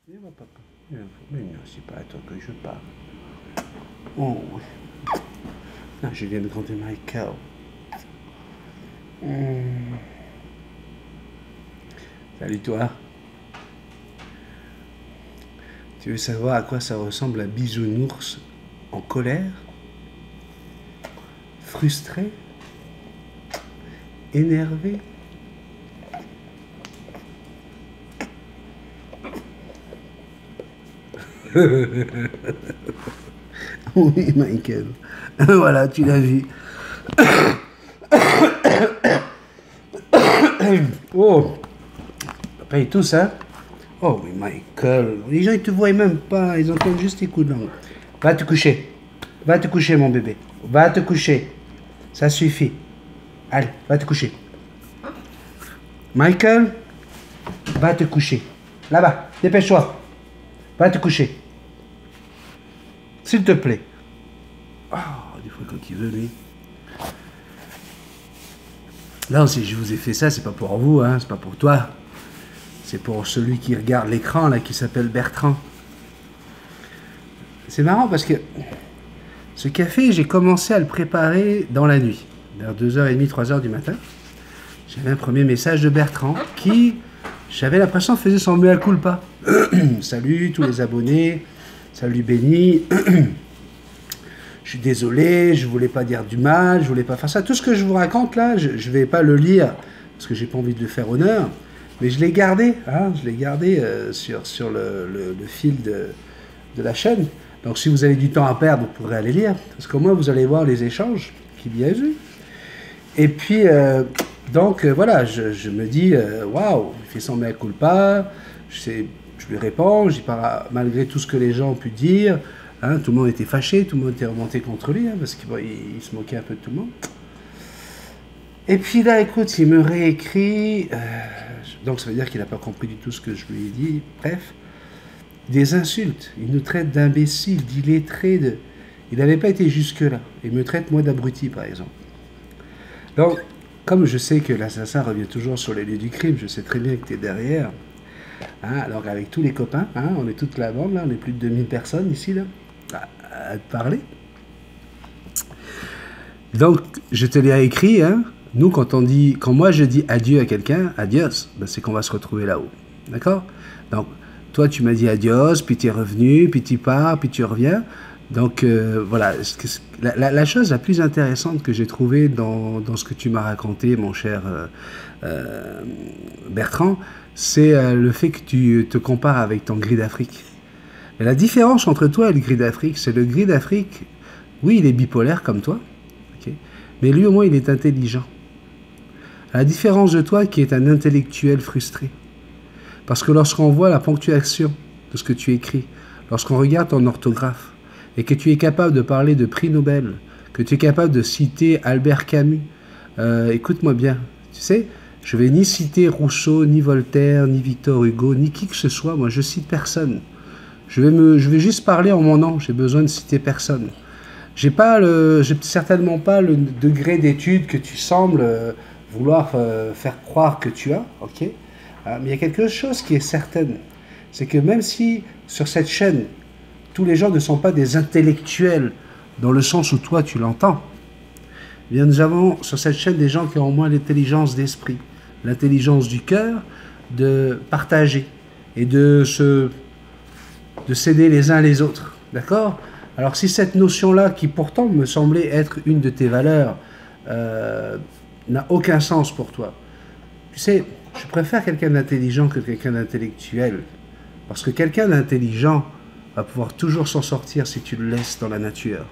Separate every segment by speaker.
Speaker 1: Il va, papa. Mais non, c'est pas à toi que je parle. Oh, oui. Ah, je viens de compter Michael. Hmm. Salut toi. Tu veux savoir à quoi ça ressemble un bisounours en colère, frustré, énervé? Oui, Michael. Voilà, tu l'as vu. Oh, papa et tout ça. Oh, oui, Michael. Les gens, ils te voient même pas. Ils entendent juste tes coups de langue. Va te coucher. Va te coucher, mon bébé. Va te coucher. Ça suffit. Allez, va te coucher. Michael, va te coucher. Là-bas, dépêche-toi. Va te coucher. S'il te plaît. Oh, des fois, quand il veut, lui. Non, si je vous ai fait ça, c'est pas pour vous, hein, c'est pas pour toi. C'est pour celui qui regarde l'écran, là, qui s'appelle Bertrand. C'est marrant parce que ce café, j'ai commencé à le préparer dans la nuit, vers 2h30, 3h du matin. J'avais un premier message de Bertrand qui, j'avais l'impression, faisait son mea culpa. Salut tous les abonnés, salut Benny. Je suis désolé, je voulais pas dire du mal, je voulais pas faire ça. Tout ce que je vous raconte là, je vais pas le lire parce que j'ai pas envie de le faire honneur, mais je l'ai gardé, hein, je l'ai gardé sur le fil de la chaîne. Donc si vous avez du temps à perdre, vous pourrez aller lire, parce qu'au moins vous allez voir les échanges qu'il y a eu. Et puis, voilà, je me dis, waouh, il fait son mea culpa, je lui réponds, je dis pas, malgré tout ce que les gens ont pu dire, hein, tout le monde était fâché, tout le monde était remonté contre lui, hein, parce qu'il il se moquait un peu de tout le monde. Et puis là, écoute, il me réécrit, donc ça veut dire qu'il n'a pas compris du tout ce que je lui ai dit, bref, des insultes, il nous traite d'imbéciles, d'illettrés, il n'avait pas été jusque-là, il me traite moi d'abruti par exemple. Donc, comme je sais que l'assassin revient toujours sur les lieux du crime, je sais très bien que tu es derrière. Hein, alors avec tous les copains, hein, on est toute la bande, là, on est plus de 2000 personnes ici, là, à te parler. Donc, je te l'ai écrit, hein, nous, quand moi je dis adieu à quelqu'un, adios, ben, c'est qu'on va se retrouver là-haut. D'accord? Donc, toi, tu m'as dit adios, puis tu es revenu, puis tu pars, puis tu reviens. Donc voilà, la chose la plus intéressante que j'ai trouvée dans ce que tu m'as raconté, mon cher Bertrand, c'est le fait que tu te compares avec ton gris d'Afrique. Et la différence entre toi et le gris d'Afrique, c'est le gris d'Afrique, oui, il est bipolaire comme toi, okay, mais lui au moins il est intelligent. À la différence de toi qui est un intellectuel frustré. Parce que lorsqu'on voit la ponctuation de ce que tu écris, lorsqu'on regarde ton orthographe, et que tu es capable de parler de prix Nobel, que tu es capable de citer Albert Camus, écoute-moi bien, tu sais, je vais ni citer Rousseau, ni Voltaire, ni Victor Hugo, ni qui que ce soit, moi je cite personne. Je vais juste parler en mon nom, j'ai besoin de citer personne. J'ai certainement pas le degré d'étude que tu sembles vouloir faire croire que tu as, ok? Mais il y a quelque chose qui est certain, c'est que même si sur cette chaîne, tous les gens ne sont pas des intellectuels dans le sens où toi tu l'entends, eh bien nous avons sur cette chaîne des gens qui ont au moins l'intelligence d'esprit, l'intelligence du cœur, de partager et de s'aider les uns les autres. D'accord? Alors si cette notion-là, qui pourtant me semblait être une de tes valeurs, n'a aucun sens pour toi, tu sais, je préfère quelqu'un d'intelligent que quelqu'un d'intellectuel. Parce que quelqu'un d'intelligent va pouvoir toujours s'en sortir si tu le laisses dans la nature.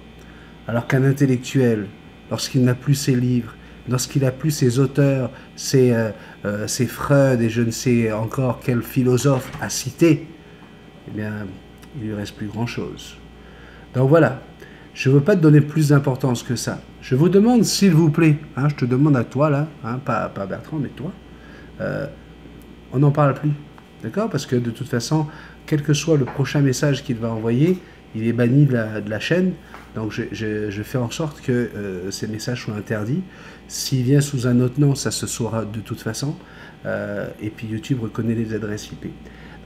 Speaker 1: Alors qu'un intellectuel, lorsqu'il n'a plus ses livres, lorsqu'il n'a plus ses auteurs, ses Freud et je ne sais encore quel philosophe à citer, eh bien, il lui reste plus grand-chose. Donc voilà, je ne veux pas te donner plus d'importance que ça. Je vous demande, s'il vous plaît, hein, je te demande à toi là, hein, pas Bertrand, mais toi, on n'en parle plus. D'accord? Parce que de toute façon, quel que soit le prochain message qu'il va envoyer, il est banni de la chaîne. Donc je fais en sorte que ces messages soient interdits. S'il vient sous un autre nom, ça se saura de toute façon. Et puis YouTube reconnaît les adresses IP.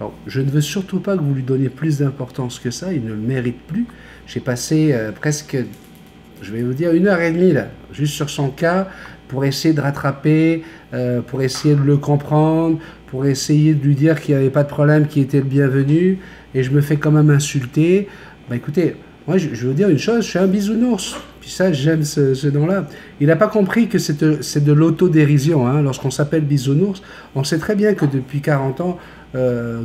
Speaker 1: Alors, je ne veux surtout pas que vous lui donniez plus d'importance que ça, il ne le mérite plus. J'ai passé presque, je vais vous dire, 1h30 là, juste sur son cas, pour essayer de rattraper, pour essayer de le comprendre, pour essayer de lui dire qu'il n'y avait pas de problème, qu'il était le bienvenu, et je me fais quand même insulter. Bah écoutez, moi je vais vous dire une chose, je suis un bisounours, puis ça j'aime ce nom-là. Il n'a pas compris que c'est de l'autodérision, hein. Lorsqu'on s'appelle bisounours, on sait très bien que depuis 40 ans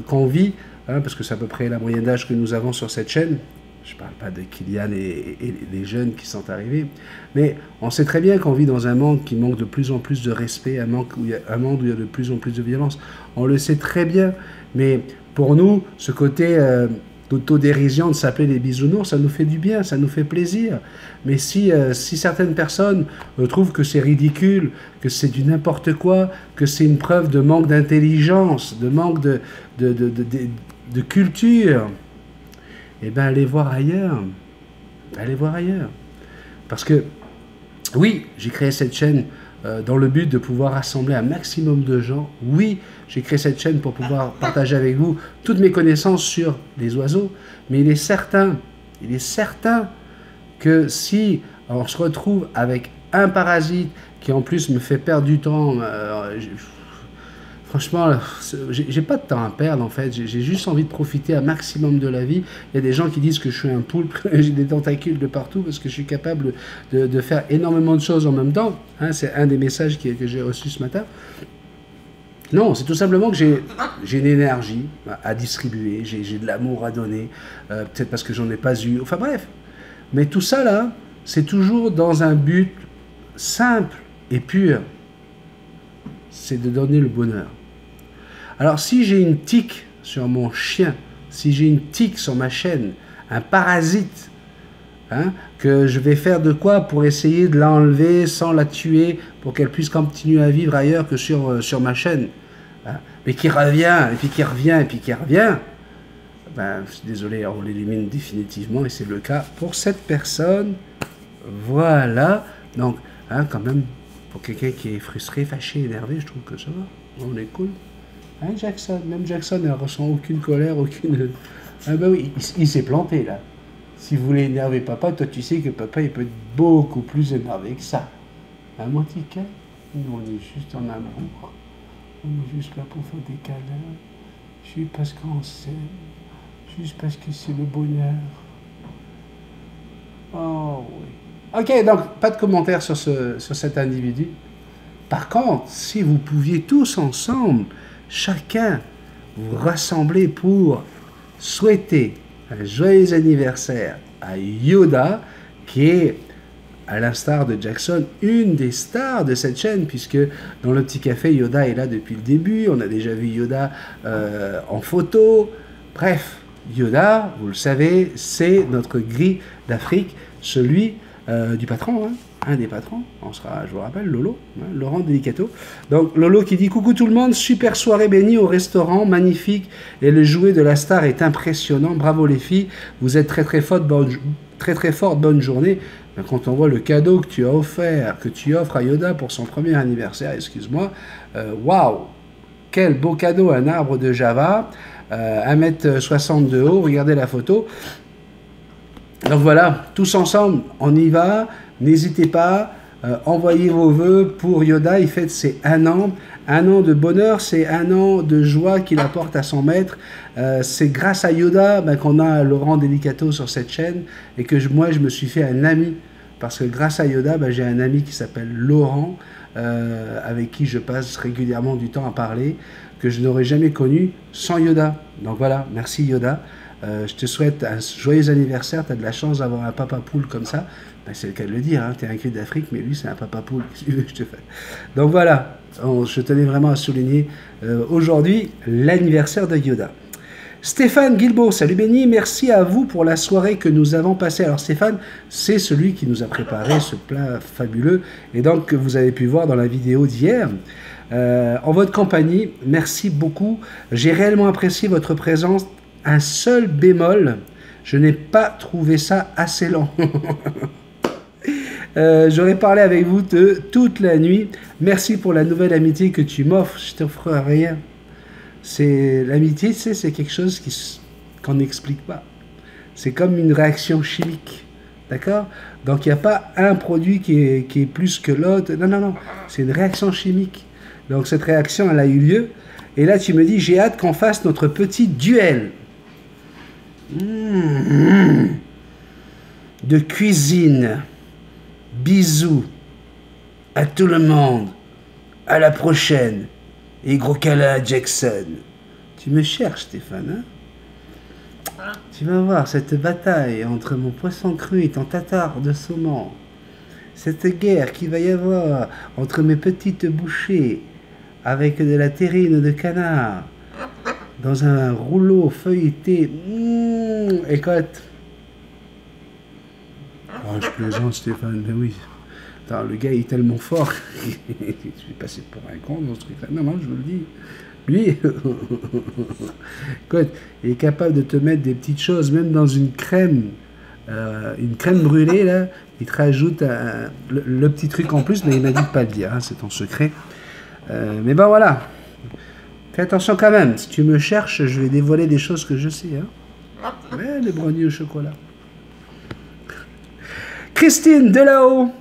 Speaker 1: qu'on vit, hein, parce que c'est à peu près la moyenne d'âge que nous avons sur cette chaîne. Je ne parle pas de Kylian et les jeunes qui sont arrivés, mais on sait très bien qu'on vit dans un monde qui manque de plus en plus de respect, un monde où il y a de plus en plus de violence. On le sait très bien, mais pour nous, ce côté d'autodérision de s'appeler les bisounours, ça nous fait du bien, ça nous fait plaisir. Mais si certaines personnes trouvent que c'est ridicule, que c'est du n'importe quoi, que c'est une preuve de manque d'intelligence, de manque de culture, eh bien, allez voir ailleurs. Allez voir ailleurs. Parce que, oui, j'ai créé cette chaîne dans le but de pouvoir rassembler un maximum de gens. Oui, j'ai créé cette chaîne pour pouvoir partager avec vous toutes mes connaissances sur les oiseaux. Mais il est certain que si on se retrouve avec un parasite qui en plus me fait perdre du temps, franchement, j'ai pas de temps à perdre en fait, j'ai juste envie de profiter un maximum de la vie. Il y a des gens qui disent que je suis un poulpe, j'ai des tentacules de partout parce que je suis capable de faire énormément de choses en même temps. Hein, c'est un des messages que j'ai reçu ce matin. Non, c'est tout simplement que j'ai une énergie à distribuer, j'ai de l'amour à donner, peut-être parce que j'en ai pas eu, enfin bref. Mais tout ça là, c'est toujours dans un but simple et pur, c'est de donner le bonheur. Alors si j'ai une tique sur mon chien, si j'ai une tique sur ma chaîne, un parasite, hein, que je vais faire de quoi pour essayer de l'enlever sans la tuer, pour qu'elle puisse continuer à vivre ailleurs que sur ma chaîne, hein, mais qui revient, et puis qui revient, et puis qui revient, ben, je suis désolé, on l'élimine définitivement, et c'est le cas pour cette personne. Voilà, donc, hein, quand même, pour quelqu'un qui est frustré, fâché, énervé, je trouve que ça va, on est cool. Hein, Jackson, même Jackson ne ressent aucune colère, aucune... Ah ben oui, il s'est planté là. Si vous voulez énerver papa, toi tu sais que papa il peut être beaucoup plus énervé que ça. Hein, mon petit cœur, nous on est juste en amour. On est juste là pour faire des câlins. Juste parce qu'on s'aime. Juste parce que c'est le bonheur. Oh oui. Ok, donc pas de commentaires sur cet individu. Par contre, si vous pouviez tous ensemble, chacun, vous rassembler pour souhaiter un joyeux anniversaire à Yoda, qui est, à l'instar de Jackson, une des stars de cette chaîne, puisque dans le petit café, Yoda est là depuis le début, on a déjà vu Yoda en photo, bref, Yoda, vous le savez, c'est notre gris d'Afrique, celui du patron, hein, un des patrons, je vous rappelle, Lolo, hein, Laurent Delicato. Donc Lolo qui dit « Coucou tout le monde, super soirée bénie au restaurant, magnifique, et le jouet de la star est impressionnant, bravo les filles, vous êtes très fortes, bonne journée. » Quand on voit le cadeau que tu as offert, que tu offres à Yoda pour son premier anniversaire, excuse-moi, waouh, quel beau cadeau, un arbre de Java, 1,60 m de haut, regardez la photo. Donc voilà, tous ensemble, on y va, n'hésitez pas, envoyez vos vœux pour Yoda, il fête ses 1 an de bonheur, c'est 1 an de joie qu'il apporte à son maître, c'est grâce à Yoda qu'on a Laurent Delicato sur cette chaîne, et que moi je me suis fait un ami, parce que grâce à Yoda, j'ai un ami qui s'appelle Laurent, avec qui je passe régulièrement du temps à parler, que je n'aurais jamais connu sans Yoda. Donc voilà, merci Yoda. Je te souhaite un joyeux anniversaire, tu as de la chance d'avoir un papa poule comme ça. Ben, c'est le cas de le dire, hein. Tu es un cri d'Afrique, mais lui c'est un papa poule. Je te fais. Donc voilà, je tenais vraiment à souligner aujourd'hui l'anniversaire de Yoda. Stéphane Guilbault, salut Béni, merci à vous pour la soirée que nous avons passée. Alors Stéphane, c'est celui qui nous a préparé ce plat fabuleux, et donc que vous avez pu voir dans la vidéo d'hier. En votre compagnie, merci beaucoup. J'ai réellement apprécié votre présence. Un seul bémol, je n'ai pas trouvé ça assez lent. J'aurais parlé avec vous toute la nuit. Merci pour la nouvelle amitié que tu m'offres. Je t'offre rien. C'est l'amitié, tu sais, c'est quelque chose qu'on n'explique pas. C'est comme une réaction chimique. D'accord? Donc il n'y a pas un produit qui est plus que l'autre. Non, non, non. C'est une réaction chimique. Donc cette réaction, elle a eu lieu. Et là, tu me dis, j'ai hâte qu'on fasse notre petit duel. De cuisine. Bisous. À tout le monde. À la prochaine. Et gros câlin à Jackson. Tu me cherches, Stéphane, hein? Tu vas voir cette bataille entre mon poisson cru et ton tatar de saumon. Cette guerre qu'il va y avoir entre mes petites bouchées avec de la terrine de canard dans un rouleau feuilleté. Écoute. Oh, je plaisante, Stéphane, mais oui. Attends, le gars est tellement fort. Je suis passé pour un con dans ce truc-là. Non, non, je vous le dis. Lui, écoute, il est capable de te mettre des petites choses, même dans une crème brûlée, là, il te rajoute le petit truc en plus, mais il m'a dit de pas le dire, hein, c'est ton secret. Mais ben voilà, fais attention quand même, si tu me cherches, je vais dévoiler des choses que je sais. Hein. Ouais, les brownies au chocolat. Christine de là-haut,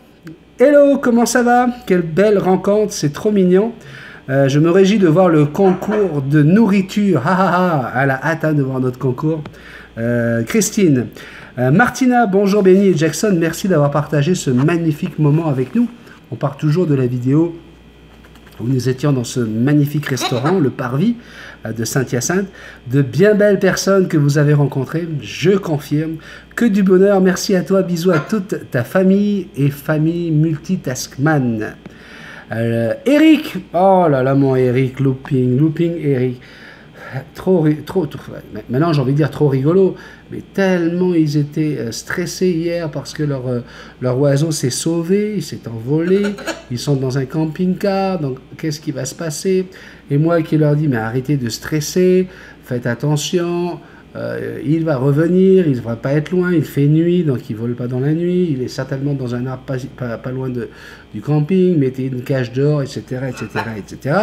Speaker 1: hello, comment ça va? Quelle belle rencontre, c'est trop mignon. Je me réjouis de voir le concours de nourriture. Elle a hâte de voir notre concours. Christine. Martina, bonjour Benny et Jackson. Merci d'avoir partagé ce magnifique moment avec nous. On part toujours de la vidéo où nous étions dans ce magnifique restaurant, le Parvis de Saint-Hyacinthe. De bien belles personnes que vous avez rencontrées, je confirme. Que du bonheur. Merci à toi. Bisous à toute ta famille et famille multitaskman. Eric, oh là là mon Eric, looping Eric, trop, maintenant j'ai envie de dire trop rigolo, mais tellement ils étaient stressés hier parce que leur oiseau s'est sauvé, il s'est envolé, ils sont dans un camping-car, donc qu'est-ce qui va se passer? Et moi qui leur dis mais arrêtez de stresser, faites attention. Il va revenir, il ne devrait pas être loin, il fait nuit, donc il ne vole pas dans la nuit, il est certainement dans un arbre pas loin du camping, mettez une cage dehors, etc., etc., etc.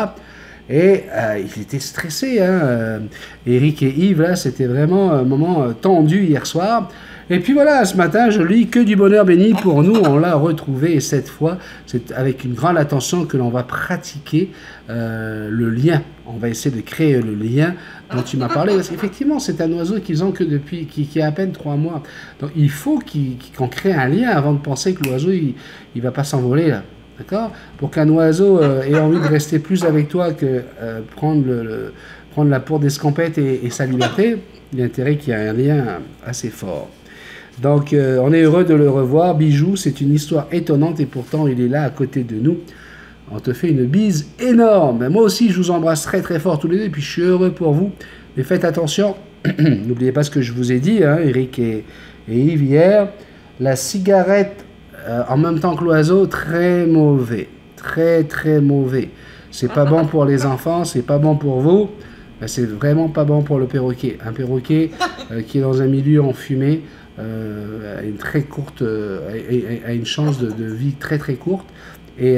Speaker 1: Et ils étaient stressés, hein. Eric et Yves, là, c'était vraiment un moment tendu hier soir. Et puis voilà, ce matin, je lis que du bonheur béni pour nous, on l'a retrouvé, et cette fois, c'est avec une grande attention que l'on va pratiquer le lien. On va essayer de créer le lien dont tu m'as parlé, parce qu'effectivement, c'est un oiseau qu'ils ont que depuis, qui a à peine 3 mois. Donc il faut qu'on crée un lien avant de penser que l'oiseau, il va pas s'envoler, là. D'accord? Pour qu'un oiseau ait envie de rester plus avec toi que prendre la peau d'escampette et sa liberté, il y a intérêt qu'il y ait un lien assez fort. Donc, on est heureux de le revoir. Bijou, c'est une histoire étonnante et pourtant, il est là à côté de nous. On te fait une bise énorme. Moi aussi, je vous embrasse très très fort tous les deux et puis je suis heureux pour vous. Mais faites attention, n'oubliez pas ce que je vous ai dit, hein, Eric et Yves hier. La cigarette en même temps que l'oiseau, très mauvais. Très très mauvais. C'est pas bon pour les enfants, c'est pas bon pour vous. C'est vraiment pas bon pour le perroquet. Un perroquet qui est dans un milieu enfumé, a une très courte, a une chance de vie très très courte, et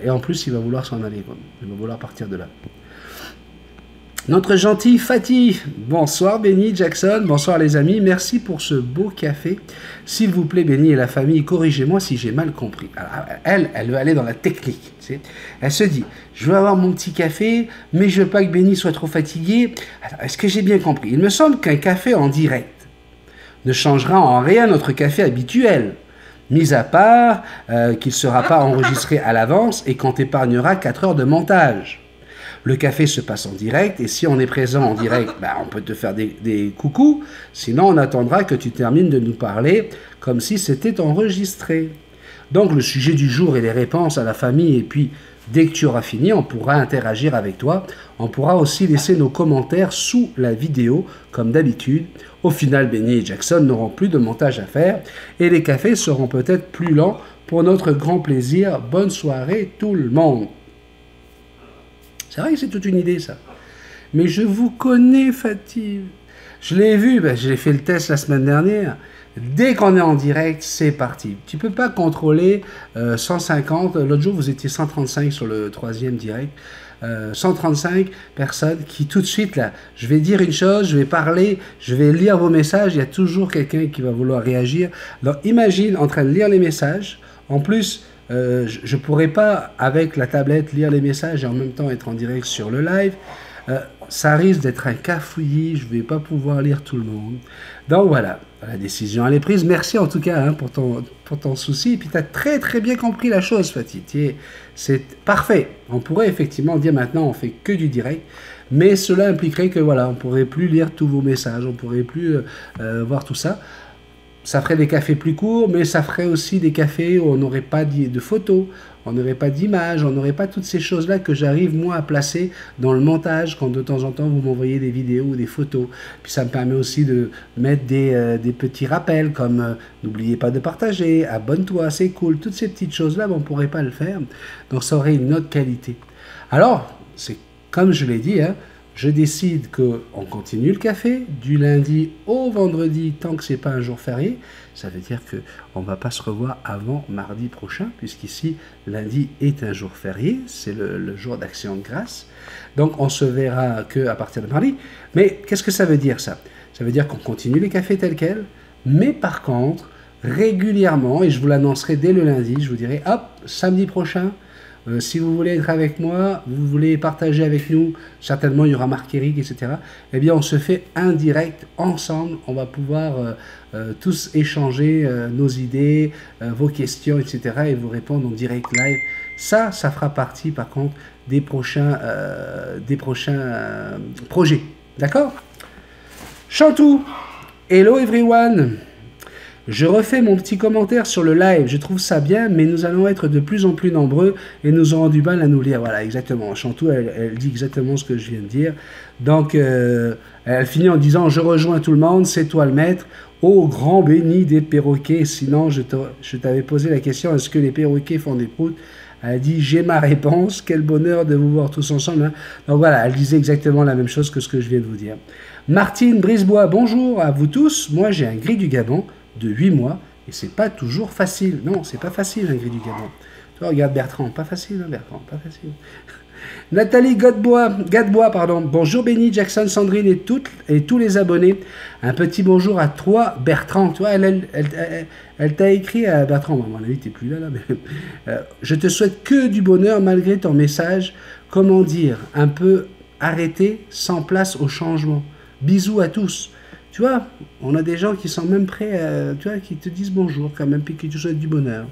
Speaker 1: en plus il va vouloir s'en aller, quoi. Il va vouloir partir de là. Notre gentil Fatih, bonsoir Benny, Jackson, bonsoir les amis, merci pour ce beau café. S'il vous plaît Benny et la famille, corrigez-moi si j'ai mal compris. Alors, elle veut aller dans la technique, tu sais. Elle se dit, je veux avoir mon petit café, mais je veux pas que Benny soit trop fatigué. Est-ce que j'ai bien compris? Il me semble qu'un café en direct ne changera en rien notre café habituel, mis à part qu'il ne sera pas enregistré à l'avance et qu'on t'épargnera 4 heures de montage. Le café se passe en direct et si on est présent en direct, ben, on peut te faire des coucous, sinon on attendra que tu termines de nous parler comme si c'était enregistré. Donc le sujet du jour et les réponses à la famille, et puis dès que tu auras fini, on pourra interagir avec toi. On pourra aussi laisser nos commentaires sous la vidéo, comme d'habitude. Au final, Benny et Jackson n'auront plus de montage à faire et les cafés seront peut-être plus lents pour notre grand plaisir. Bonne soirée tout le monde. C'est vrai que c'est toute une idée, ça. Mais je vous connais, Fatih. Je l'ai vu, ben, j'ai fait le test la semaine dernière. Dès qu'on est en direct, c'est parti. Tu ne peux pas contrôler 150. L'autre jour, vous étiez 135 sur le 3e direct. 135 personnes qui tout de suite, là, je vais dire une chose, je vais parler, je vais lire vos messages, il y a toujours quelqu'un qui va vouloir réagir. Donc imagine en train de lire les messages, en plus, je ne pourrais pas, avec la tablette, lire les messages et en même temps être en direct sur le live. Ça risque d'être un cafouillis, je ne vais pas pouvoir lire tout le monde. Donc voilà, la décision elle est prise. Merci en tout cas hein, pour ton souci. Et puis tu as très très bien compris la chose, Fatih. C'est parfait. On pourrait effectivement dire maintenant on fait que du direct. Mais cela impliquerait que voilà, on ne pourrait plus lire tous vos messages, on ne pourrait plus voir tout ça. Ça ferait des cafés plus courts, mais ça ferait aussi des cafés où on n'aurait pas de photos, on n'aurait pas d'images, on n'aurait pas toutes ces choses-là que j'arrive moi à placer dans le montage quand de temps en temps vous m'envoyez des vidéos ou des photos. Puis ça me permet aussi de mettre des petits rappels comme n'oubliez pas de partager, abonne-toi, c'est cool. Toutes ces petites choses-là, on ne pourrait pas le faire. Donc ça aurait une autre qualité. Alors, c'est comme je l'ai dit, hein, je décide qu'on continue le café du lundi au vendredi tant que ce n'est pas un jour férié. Ça veut dire qu'on ne va pas se revoir avant mardi prochain, puisqu'ici, lundi est un jour férié, c'est le jour d'action de grâce. Donc, on se verra qu'à partir de mardi. Mais qu'est-ce que ça veut dire, ça? Ça veut dire qu'on continue les cafés tels quels, mais par contre, régulièrement, et je vous l'annoncerai dès le lundi, je vous dirai, hop, samedi prochain, si vous voulez être avec moi, vous voulez partager avec nous, certainement il y aura Marc Eric, etc. Eh bien, on se fait un direct ensemble. On va pouvoir tous échanger nos idées, vos questions, etc. et vous répondre en direct live. Ça fera partie, par contre, des prochains projets. D'accord? Chantou, hello everyone. Je refais mon petit commentaire sur le live, je trouve ça bien, mais nous allons être de plus en plus nombreux et nous aurons du mal à nous lire. Voilà, exactement. Chantou, elle dit exactement ce que je viens de dire. Donc, elle finit en disant « Je rejoins tout le monde, c'est toi le maître. Ô grand béni des perroquets. Sinon, je t'avais posé la question, est-ce que les perroquets font des proutes ?» Elle dit « J'ai ma réponse. Quel bonheur de vous voir tous ensemble. » Donc voilà, elle disait exactement la même chose que ce que je viens de vous dire. Martine Brisebois, bonjour à vous tous. Moi, j'ai un gris du Gabon de 8 mois, et c'est pas toujours facile. Non, c'est pas facile, un gris du Gabon. Toi, regarde Bertrand, pas facile, hein, Bertrand, pas facile. Nathalie Gadebois, pardon. Bonjour Benny, Jackson, Sandrine et tous les abonnés. Un petit bonjour à toi, Bertrand. Tu vois, elle t'a écrit à Bertrand. À mon avis, t'es plus là, mais je te souhaite que du bonheur malgré ton message. Comment dire, un peu arrêté, sans place au changement. Bisous à tous. Tu vois, on a des gens qui sont même prêts, tu vois, qui te disent bonjour quand même, puis qui te souhaitent du bonheur.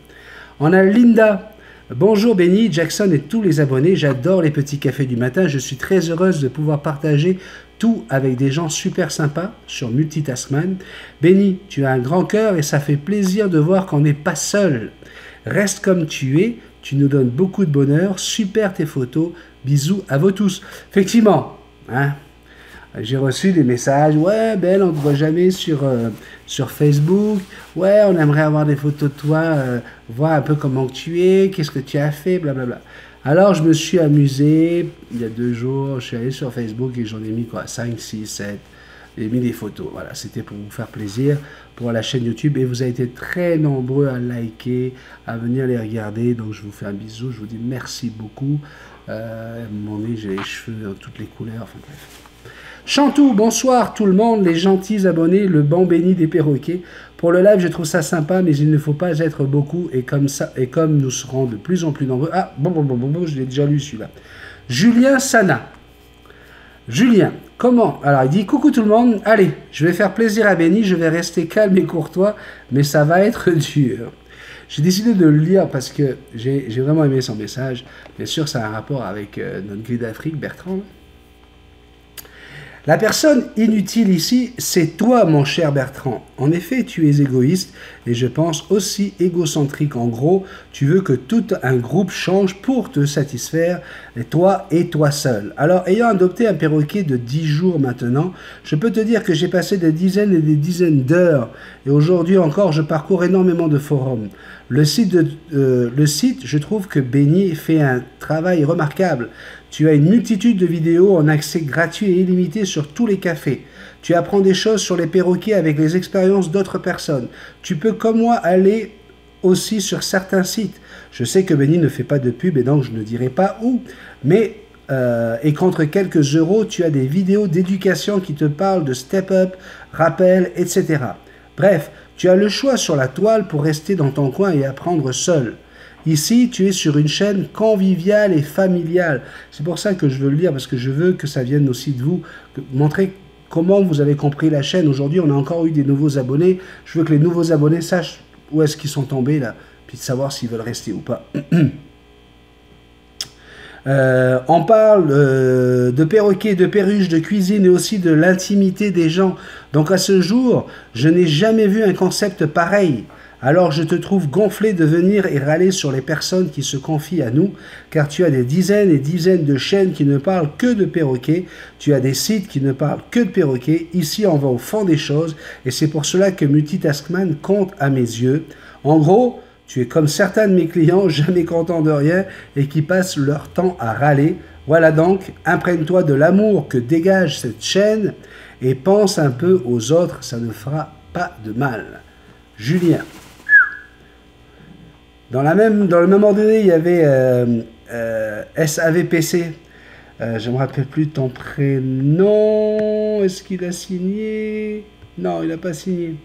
Speaker 1: On a Linda. Bonjour Benny, Jackson et tous les abonnés. J'adore les petits cafés du matin. Je suis très heureuse de pouvoir partager tout avec des gens super sympas sur Multitaskman. Benny, tu as un grand cœur et ça fait plaisir de voir qu'on n'est pas seul. Reste comme tu es. Tu nous donnes beaucoup de bonheur. Super tes photos. Bisous à vous tous. Effectivement, hein. J'ai reçu des messages, ouais, Ben, on ne te voit jamais sur Facebook, ouais, on aimerait avoir des photos de toi, voir un peu comment tu es, qu'est-ce que tu as fait, blablabla. Alors, je me suis amusé, il y a 2 jours, je suis allé sur Facebook et j'en ai mis quoi, 5, 6, 7, j'ai mis des photos, voilà, c'était pour vous faire plaisir, pour la chaîne YouTube, et vous avez été très nombreux à liker, à venir les regarder, donc je vous fais un bisou, je vous dis merci beaucoup, à un moment donné, j'ai les cheveux dans toutes les couleurs, enfin bref. Chantou, bonsoir tout le monde, les gentils abonnés, le banc béni des perroquets. Pour le live, je trouve ça sympa, mais il ne faut pas être beaucoup, et comme nous serons de plus en plus nombreux... Ah, bon, je l'ai déjà lu celui-là. Julien Sana. Julien, comment? Alors, il dit, coucou tout le monde, allez, je vais faire plaisir à Benny, je vais rester calme et courtois, mais ça va être dur. J'ai décidé de le lire parce que j'ai vraiment aimé son message. Bien sûr, ça a un rapport avec notre gris d'Afrique, Bertrand. La personne inutile ici, c'est toi, mon cher Bertrand. En effet, tu es égoïste et je pense aussi égocentrique. En gros, tu veux que tout un groupe change pour te satisfaire, et toi seul. Alors, ayant adopté un perroquet de 10 jours maintenant, je peux te dire que j'ai passé des dizaines et des dizaines d'heures. Et aujourd'hui encore, je parcours énormément de forums. Le site, je trouve que Benny fait un travail remarquable. Tu as une multitude de vidéos en accès gratuit et illimité sur tous les cafés. Tu apprends des choses sur les perroquets avec les expériences d'autres personnes. Tu peux, comme moi, aller aussi sur certains sites. Je sais que Benny ne fait pas de pub et donc je ne dirai pas où. Mais et contre quelques euros, tu as des vidéos d'éducation qui te parlent de step-up, rappel, etc. Bref, tu as le choix sur la toile pour rester dans ton coin et apprendre seul. Ici, tu es sur une chaîne conviviale et familiale. C'est pour ça que je veux le dire, parce que je veux que ça vienne aussi de vous, montrer comment vous avez compris la chaîne. Aujourd'hui, on a encore eu des nouveaux abonnés. Je veux que les nouveaux abonnés sachent où est-ce qu'ils sont tombés, là, puis de savoir s'ils veulent rester ou pas. On parle de perroquets, de perruches, de cuisine et aussi de l'intimité des gens. Donc à ce jour, je n'ai jamais vu un concept pareil. Alors je te trouve gonflé de venir et râler sur les personnes qui se confient à nous, car tu as des dizaines et dizaines de chaînes qui ne parlent que de perroquets, tu as des sites qui ne parlent que de perroquets. Ici on va au fond des choses, et c'est pour cela que Multitaskman compte à mes yeux. En gros, tu es comme certains de mes clients, jamais contents de rien, et qui passent leur temps à râler. Voilà donc, imprègne-toi de l'amour que dégage cette chaîne, et pense un peu aux autres, ça ne fera pas de mal. Julien. Dans le même ordre d'idée, il y avait SAVPC. Je ne me rappelle plus de ton prénom. Est-ce qu'il a signé? Non, il n'a pas signé.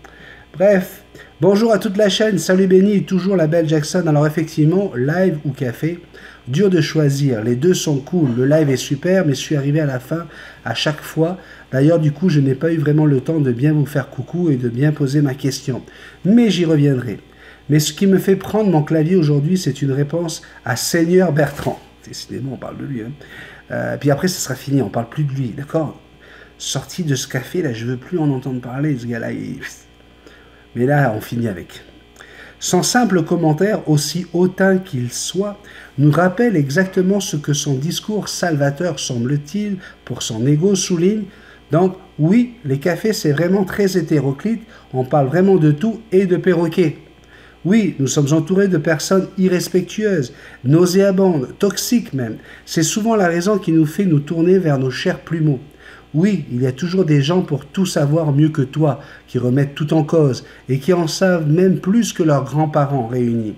Speaker 1: Bref, bonjour à toute la chaîne. Salut Benny et toujours la belle Jackson. Alors effectivement, live ou café, dur de choisir. Les deux sont cool. Le live est super, mais je suis arrivé à la fin à chaque fois. D'ailleurs, du coup, je n'ai pas eu vraiment le temps de bien vous faire coucou et de bien poser ma question. Mais j'y reviendrai. Mais ce qui me fait prendre mon clavier aujourd'hui, c'est une réponse à Seigneur Bertrand. Décidément, on parle de lui. Hein. Puis après, ça sera fini, on ne parle plus de lui, d'accord? Sorti de ce café, là, je ne veux plus en entendre parler, ce gars-là. Mais là, on finit avec. Son simple commentaire, aussi hautain qu'il soit, nous rappelle exactement ce que son discours salvateur, semble-t-il, pour son ego souligne. Donc, oui, les cafés, c'est vraiment très hétéroclite, on parle vraiment de tout et de perroquets. Oui, nous sommes entourés de personnes irrespectueuses, nauséabondes, toxiques même. C'est souvent la raison qui nous fait nous tourner vers nos chers plumeaux. Oui, il y a toujours des gens pour tout savoir mieux que toi, qui remettent tout en cause et qui en savent même plus que leurs grands-parents réunis.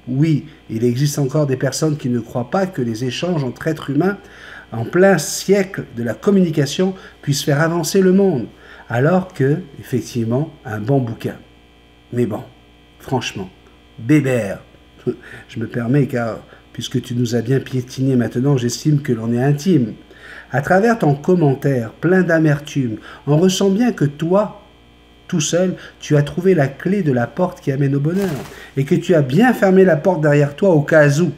Speaker 1: Oui, il existe encore des personnes qui ne croient pas que les échanges entre êtres humains, en plein siècle de la communication, puissent faire avancer le monde, alors que, effectivement, un bon bouquin. Mais bon, franchement, Bébert, je me permets car, puisque tu nous as bien piétiné maintenant, j'estime que l'on est intime. À travers ton commentaire plein d'amertume, on ressent bien que toi, tout seul, tu as trouvé la clé de la porte qui amène au bonheur et que tu as bien fermé la porte derrière toi au cas où.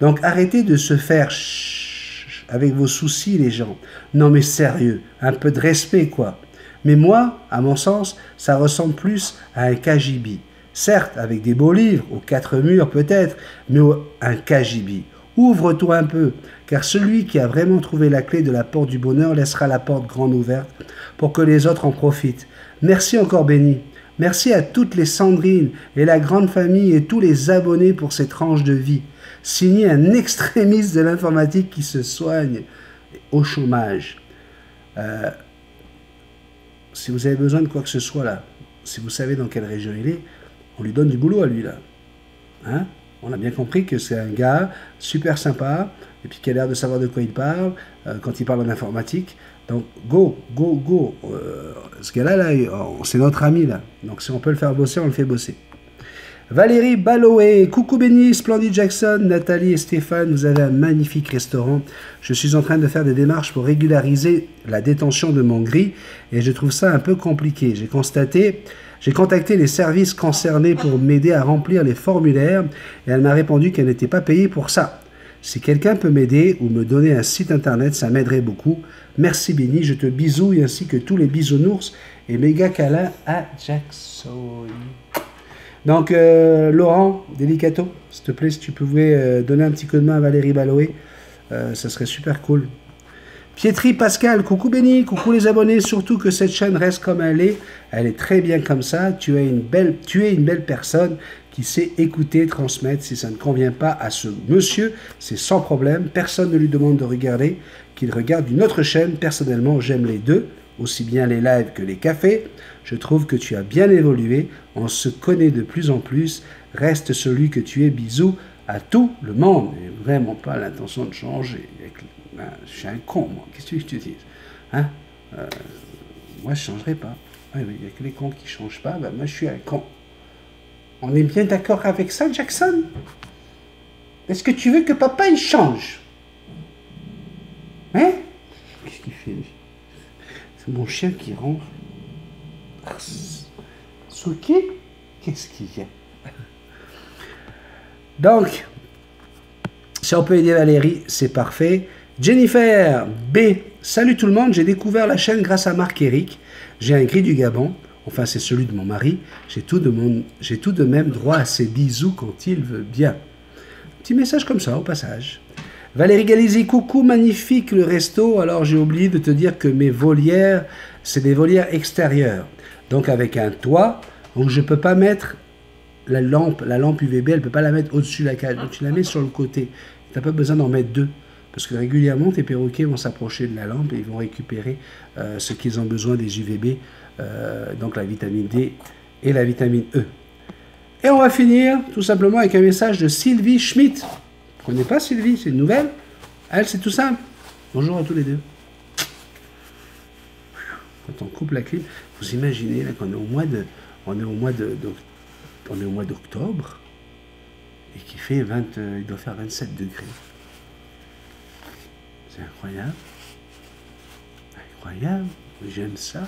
Speaker 1: Donc arrêtez de se faire chut avec vos soucis les gens. Non mais sérieux, un peu de respect quoi. Mais moi, à mon sens, ça ressemble plus à un KGB. Certes, avec des beaux livres, aux quatre murs peut-être, mais un KGB. Ouvre-toi un peu, car celui qui a vraiment trouvé la clé de la porte du bonheur laissera la porte grande ouverte pour que les autres en profitent. Merci encore Benny. Merci à toutes les Sandrine et la grande famille et tous les abonnés pour cette tranche de vie. Signé un extrémiste de l'informatique qui se soigne au chômage. Si vous avez besoin de quoi que ce soit là, si vous savez dans quelle région il est, on lui donne du boulot à lui là. Hein? On a bien compris que c'est un gars super sympa, et puis qui a l'air de savoir de quoi il parle, quand il parle en informatique. Donc, go, go, go. Ce gars-là, là, c'est notre ami, là. Donc, si on peut le faire bosser, on le fait bosser. Valérie Baloé, coucou Benny, Splendid Jackson, Nathalie et Stéphane, vous avez un magnifique restaurant. Je suis en train de faire des démarches pour régulariser la détention de mon gris, et je trouve ça un peu compliqué. J'ai contacté les services concernés pour m'aider à remplir les formulaires et elle m'a répondu qu'elle n'était pas payée pour ça. Si quelqu'un peut m'aider ou me donner un site internet, ça m'aiderait beaucoup. Merci Benny, je te bisouille ainsi que tous les bisounours et méga câlins à Jackson. Donc Laurent, Delicato, s'il te plaît, si tu pouvais donner un petit coup de main à Valérie Baloé, ça serait super cool. Pietri Pascal, coucou Benny, coucou les abonnés, surtout que cette chaîne reste comme elle est très bien comme ça, tu es une belle personne qui sait écouter, transmettre, si ça ne convient pas à ce monsieur, c'est sans problème, personne ne lui demande de regarder, qu'il regarde une autre chaîne, personnellement j'aime les deux, aussi bien les lives que les cafés, je trouve que tu as bien évolué, on se connaît de plus en plus, reste celui que tu es, bisous à tout le monde, et vraiment pas l'intention de changer, Je suis un con, moi. Qu'est-ce que tu veux que je te dise? Hein? Moi, je ne changerai pas. Il n'y a que les cons qui ne changent pas. Ben, moi, je suis un con. On est bien d'accord avec ça, Jackson? Est-ce que tu veux que papa, il change? Hein? Qu'est-ce qu'il fait, lui? C'est mon chien qui ronfle. Souki? Qu'est-ce qu'il y a? Donc, si on peut aider Valérie, c'est parfait. Jennifer B. Salut tout le monde, j'ai découvert la chaîne grâce à Marc-Éric. J'ai un gris du Gabon. Enfin, c'est celui de mon mari. J'ai tout de même droit à ses bisous quand il veut bien. Petit message comme ça, au passage. Valérie Galizi, coucou, magnifique le resto. Alors, j'ai oublié de te dire que mes volières, c'est des volières extérieures. Donc, avec un toit, donc je ne peux pas mettre la lampe UVB, elle ne peut pas la mettre au-dessus de la cage. Donc, tu la mets sur le côté. Tu n'as pas besoin d'en mettre deux. Parce que régulièrement, tes perroquets vont s'approcher de la lampe et ils vont récupérer ce qu'ils ont besoin des UVB, donc la vitamine D et la vitamine E. Et on va finir tout simplement avec un message de Sylvie Schmidt. Vous ne connaissez pas Sylvie, c'est une nouvelle. Elle, c'est tout simple. Bonjour à tous les deux. Quand on coupe la clim, vous imaginez là qu'on est on est au mois d'octobre et qu'il fait il doit faire 27 degrés. C'est incroyable. Incroyable. J'aime ça.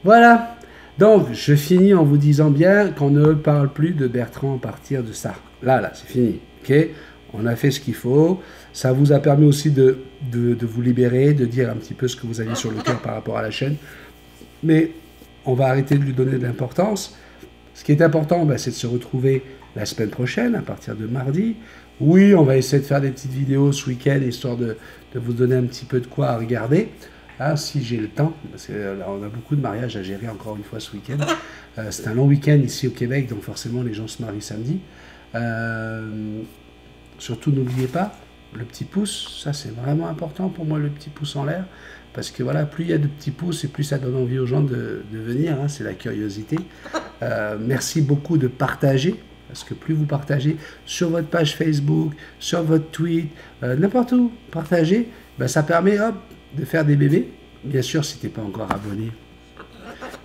Speaker 1: Voilà. Donc, je finis en vous disant bien qu'on ne parle plus de Bertrand à partir de ça. Là, c'est fini. Ok? On a fait ce qu'il faut. Ça vous a permis aussi de vous libérer, de dire un petit peu ce que vous aviez sur le cœur par rapport à la chaîne. Mais on va arrêter de lui donner de l'importance. Ce qui est important, c'est de se retrouver la semaine prochaine, à partir de mardi. Oui, on va essayer de faire des petites vidéos ce week-end, histoire de vous donner un petit peu de quoi à regarder, hein, si j'ai le temps, parce que là, on a beaucoup de mariages à gérer encore une fois ce week-end. C'est un long week-end ici au Québec, donc forcément les gens se marient samedi. Surtout, n'oubliez pas, le petit pouce, ça c'est vraiment important pour moi, le petit pouce en l'air, parce que voilà, plus il y a de petits pouces et plus ça donne envie aux gens de venir, hein, c'est la curiosité. Merci beaucoup de partager. Parce que plus vous partagez sur votre page Facebook, sur votre tweet, n'importe où, partagez, ça permet de faire des bébés. Bien sûr, si tu n'es pas encore abonné,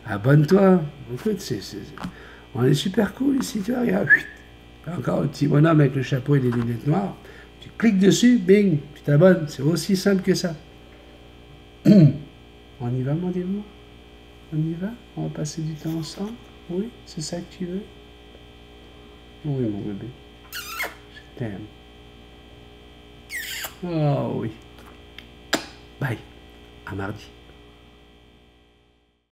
Speaker 1: abonne-toi. Écoute, on est super cool ici, tu vois, regarde. Encore le petit bonhomme avec le chapeau et les lunettes noires. Tu cliques dessus, bing, tu t'abonnes. C'est aussi simple que ça. On y va, mon démon? On y va? On va passer du temps ensemble? Oui, c'est ça que tu veux? Oui, mon bébé. Je t'aime. Oh oui. Bye. À mardi.